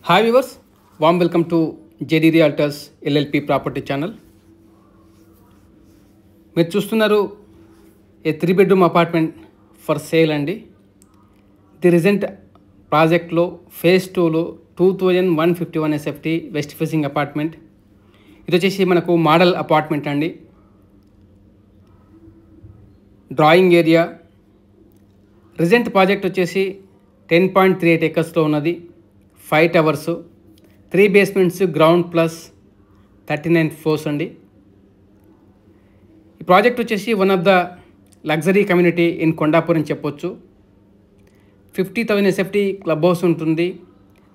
Hi viewers, warm welcome to JD Realtors LLP Property Channel. మీరు చూస్తున్నారు ఏ 3 bedroom apartment for sale అండి. The regent ప్రాజెక్ట్లో phase 2లో 2151 SFT west facing apartment. ఇది వచ్చేసి మనకు మోడల్ అపార్ట్మెంట్ అండి. Drawing area. రిజెంట్ ప్రాజెక్ట్ వచ్చేసి 10.38 acres ఉన్నది. 5 towers, 3 basements, ground plus 39 floors అండి. ఈ ప్రాజెక్ట్ వచ్చేసి one of the luxury community in Kondapur అని చెప్పొచ్చు. 50,000 SFT క్లబ్ హౌస్ ఉంటుంది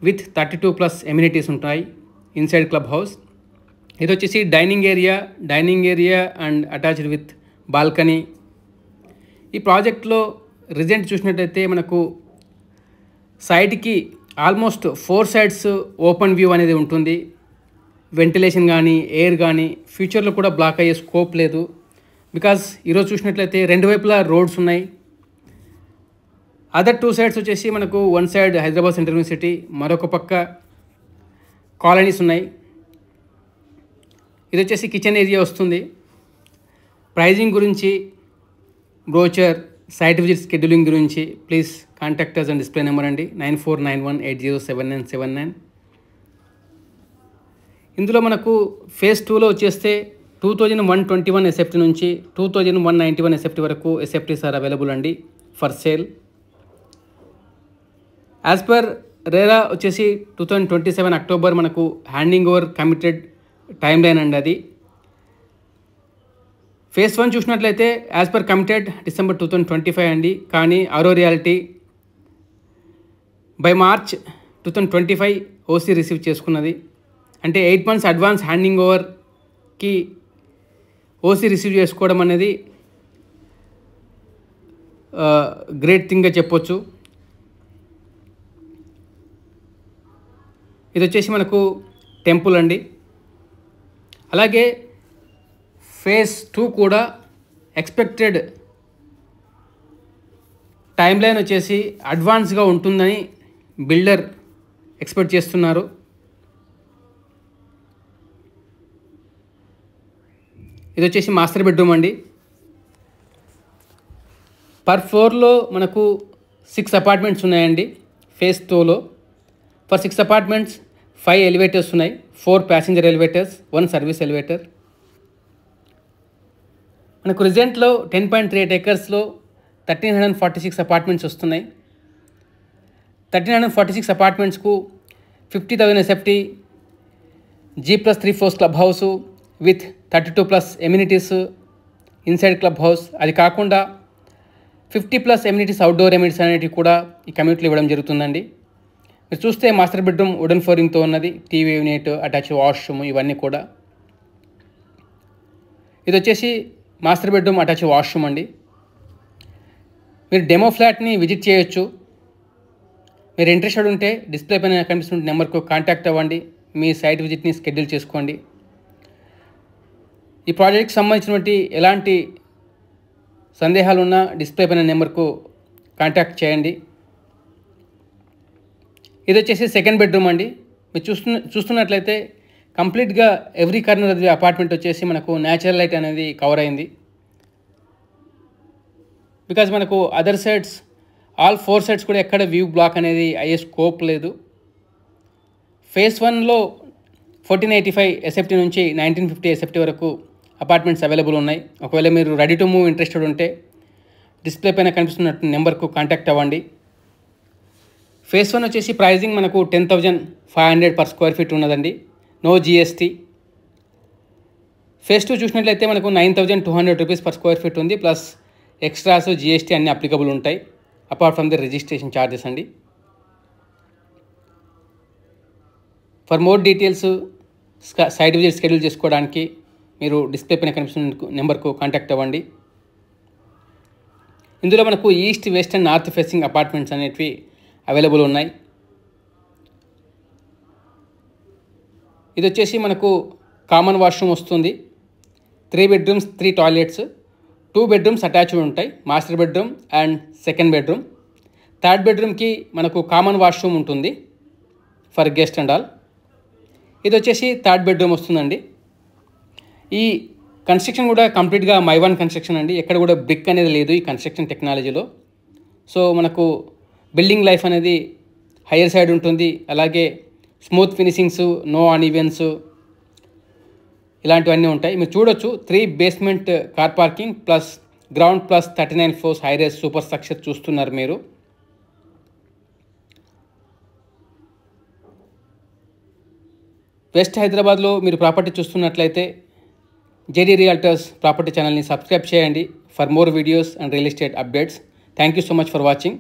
విత్ 32+ ఎమ్యూనిటీస్ ఉంటాయి ఇన్సైడ్ క్లబ్ హౌస్. ఇది వచ్చేసి dining area and attached with balcony. ఈ ప్రాజెక్ట్లో రిజెంట్ చూసినట్టయితే మనకు సైడ్కి ఆల్మోస్ట్ 4 sides ఓపెన్ వ్యూ అనేది ఉంటుంది. వెంటిలేషన్ కానీ ఎయిర్ కానీ ఫ్యూచర్లో కూడా బ్లాక్ అయ్యే స్కోప్ లేదు. బికాజ్ ఈరోజు చూసినట్లయితే రెండు వైపులా రోడ్స్ ఉన్నాయి. అదర్ 2 sides వచ్చేసి మనకు one side Hyderabad central university, మరొక పక్క కాలనీస్ ఉన్నాయి. ఇది వచ్చేసి కిచెన్ ఏరియా వస్తుంది. ప్రైజింగ్ గురించి, బ్రోచర్, సైట్ విజిట్ షెడ్యూలింగ్ గురించి please contact us and display number అండి 9491807979. ఇందులో మనకు ఫేజ్ 2లో వచ్చేస్తే 2121 SFT నుంచి 2191 SFT వరకు SFTs ఆర్ అవైలబుల్ అండి for sale. As per RERA వచ్చేసి 2027 అక్టోబర్ మనకు handing over committed time line అండి. అది ఫేజ్ 1 చూసినట్లయితే యాజ్ పర్ కమిటెడ్ డిసెంబర్ 2025 అండి. కానీ Auro Realty by March 2025 OC receive చేసుకున్నది. అంటే 8 months అడ్వాన్స్ హ్యాండింగ్ ఓవర్కి ఓసీ రిసీవ్ చేసుకోవడం అనేది గ్రేట్ థింగ్గా చెప్పొచ్చు. ఇది వచ్చేసి మనకు టెంపుల్ అండి. అలాగే ఫేజ్ 2 కూడా ఎక్స్పెక్టెడ్ టైం లైన్ వచ్చేసి అడ్వాన్స్గా ఉంటుందని బిల్డర్ ఎక్స్పెక్ట్ చేస్తున్నారు. ఇది వచ్చేసి మాస్టర్ బెడ్రూమ్ అండి. పర్ ఫ్లోర్లో మనకు 6 అపార్ట్మెంట్స్ ఉన్నాయండి ఫేజ్ 2లో. ఫర్ 6 అపార్ట్మెంట్స్ 5 ఎలివేటర్స్ ఉన్నాయి. 4 ప్యాసింజర్ ఎలివేటర్స్, 1 సర్వీస్ ఎలివేటర్. మనకు రిజెంట్లో 10.38 acresలో 1346 అపార్ట్మెంట్స్ వస్తున్నాయి. 1346 అపార్ట్మెంట్స్కు 50,000 SFT, G+3 floors club house with 32+ amenities inside club house. అది కాకుండా 50+ ఎమ్యూనిటీస్ అవుట్డోర్ ఎమ్యూనిటీస్ అనేవి కూడా ఈ కమ్యూనిటీలో ఇవ్వడం జరుగుతుందండి. మీరు చూస్తే మాస్టర్ బెడ్రూమ్ వుడెన్ ఫ్లోరింగ్తో ఉన్నది. టీవీ యూనిట్, అటాచ్ వాష్రూమ్ ఇవన్నీ కూడా. ఇది వచ్చేసి మాస్టర్ బెడ్రూమ్ అటాచ్ వాష్రూమ్ అండి. మీరు డెమో ఫ్లాట్ని విజిట్ చేయొచ్చు. మీరు ఇంట్రెస్టెడ్ ఉంటే డిస్ప్లే పైన కనిపిస్తున్న నెంబర్కు కాంటాక్ట్ అవ్వండి. మీ సైట్ విజిట్ని షెడ్యూల్ చేసుకోండి. ఈ ప్రాజెక్ట్కి సంబంధించినటువంటి ఎలాంటి సందేహాలు ఉన్నా డిస్ప్లే పైన నెంబర్కు కాంటాక్ట్ చేయండి. ఇది వచ్చేసి సెకండ్ బెడ్రూమ్ అండి. మీరు చూస్తున్నట్లయితే కంప్లీట్గా every corner of the apartment వచ్చేసి మనకు న్యాచురల్ లైట్ అనేది కవర్ అయింది. బికాజ్ మనకు అదర్ సైడ్స్ ఆల్ 4 sides కూడా ఎక్కడ వ్యూ బ్లాక్ అనేది అయ్యే స్కోప్ లేదు. ఫేజ్ 1లో 1485 SFT నుంచి 1950 SFT వరకు అపార్ట్మెంట్స్ అవైలబుల్ ఉన్నాయి. ఒకవేళ మీరు రెడీ టు మూవ్ ఇంట్రెస్టెడ్ ఉంటే డిస్ప్లే పైన కనిపిస్తున్న నెంబర్కు కాంటాక్ట్ అవ్వండి. ఫేజ్ 1 వచ్చేసి ప్రైజింగ్ మనకు 10,500 per square feet ఉన్నదండి, నో GST. ఫేజ్ 2 చూసినట్లయితే మనకు 9,200 rupees per square feet ఉంది. ప్లస్ ఎక్స్ట్రాస్, GST అన్నీ అప్లికబుల్ ఉంటాయి apart from the registration charges అండి. For more details site visit schedule చేసుకోవడానికి మీరు డిస్ప్లే పైన కనిపిస్తున్న నెంబర్కు కాంటాక్ట్ అవ్వండి. ఇందులో మనకు east, west and north facing apartments అనేటివి అవైలబుల్ ఉన్నాయి. ఇది వచ్చేసి మనకు కామన్ వాష్రూమ్ వస్తుంది. 3 bedrooms, 3 toilets, 2 bedrooms అటాచ్డ్ ఉంటాయి. Master bedroom and second bedroom. Third బెడ్రూమ్కి మనకు కామన్ వాష్రూమ్ ఉంటుంది. For guest and all. ఇది వచ్చేసి థర్డ్ బెడ్రూమ్ వస్తుందండి. ఈ కన్స్ట్రక్షన్ కూడా కంప్లీట్గా మైవాన్ కన్స్ట్రక్షన్ అండి. ఎక్కడ కూడా బ్రిక్ అనేది లేదు ఈ కన్స్ట్రక్షన్ టెక్నాలజీలో. సో మనకు బిల్డింగ్ లైఫ్ అనేది హైయర్ సైడ్ ఉంటుంది. అలాగే స్మూత్ ఫినిషింగ్స్, నో అన్ఈవెన్స్ ఇలాంటివన్నీ ఉంటాయి. మీరు చూడొచ్చు 3 basement car parking plus ground plus 39 floors high rise super structure చూస్తున్నారు మీరు. వెస్ట్ హైదరాబాద్లో మీరు ప్రాపర్టీ చూస్తున్నట్లయితే జేడీ రియల్టర్స్ ప్రాపర్టీ ఛానల్ని సబ్స్క్రైబ్ చేయండి for more videos and real estate updates. Thank you so much for watching.